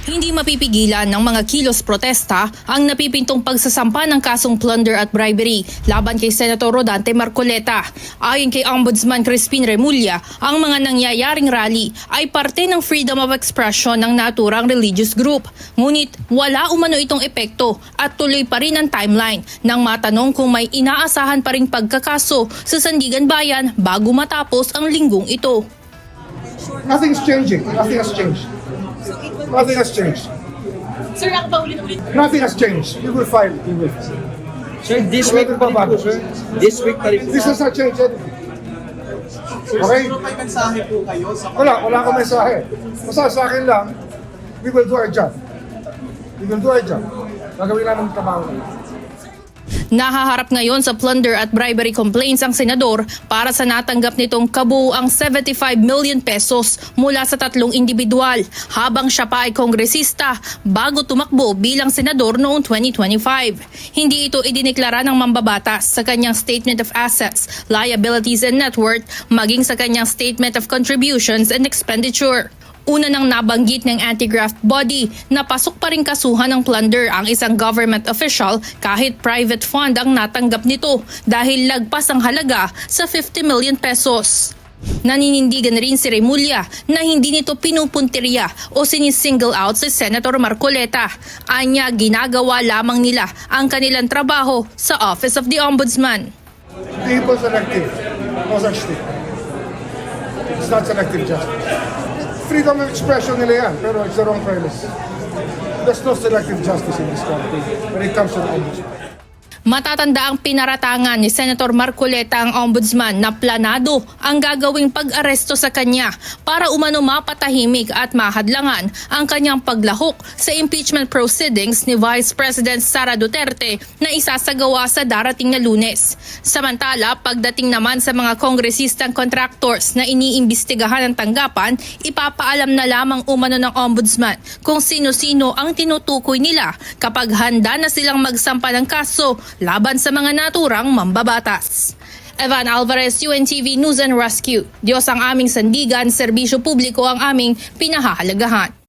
Hindi mapipigilan ng mga kilos protesta ang napipintong pagsasampa ng kasong plunder at bribery laban kay Senator Rodante Marcoleta. Ayon kay Ombudsman Crispin Remulla, ang mga nangyayaring rally ay parte ng freedom of expression ng naturang religious group. Ngunit wala umano itong epekto at tuloy pa rin ang timeline nang matanong kung may inaasahan pa ring pagkakaso sa Sandigan Bayan bago matapos ang linggong ito. Nothing's changing. Nothing has changed. Nothing has changed. Sir, nakapaulit-ulit. Nothing has changed. You will file. You will file. Sir, this week pa ba? This week pa rin po. This has not changed anything. Okay? May mensahe po kayo sa Wala akong mensahe. Basta sa akin lang, we will do our job. We will do our job. Gagawin namin ang trabaho namin. Nahaharap ngayon sa plunder at bribery complaints ang senador para sa natanggap nitong kabuuang 75 million pesos mula sa tatlong individual habang siya pa ay kongresista bago tumakbo bilang senador noong 2025. Hindi ito idineklara ng mambabatas sa kanyang Statement of Assets, Liabilities and Net Worth maging sa kanyang Statement of Contributions and Expenditure. Una nang nabanggit ng anti-graft body na pasok pa rin kasuhan ng plunder ang isang government official kahit private fund ang natanggap nito dahil lagpas ang halaga sa 50 million pesos. Naninindigan rin si Remulla na hindi nito pinupuntirya o sinisingle out si Senator Marcoleta. Anya, ginagawa lamang nila ang kanilang trabaho sa Office of the Ombudsman. Hindi po selective. No such thing. It's not selective justice. Freedom of expression nila yan, pero it's the wrong premise. There's no selective justice in this country when it comes to the ombudsman. Matatanda ang pinaratangan ni Senator Marcoleta ang ombudsman na planado ang gagawing pag-aresto sa kanya para umano mapatahimik at mahadlangan ang kanyang paglahok sa impeachment proceedings ni Vice President Sara Duterte na isasagawa sa darating na Lunes. Samantala, pagdating naman sa mga kongresistang contractors na iniimbestigahan ng tanggapan, ipapaalam na lamang umano ng ombudsman kung sino-sino ang tinutukoy nila kapag handa na silang magsampa ng kaso laban sa mga naturang mambabatas. Evan Alvarez, UNTV News and Rescue. Diyos ang aming sandigan, serbisyo publiko ang aming pinahahalagahan.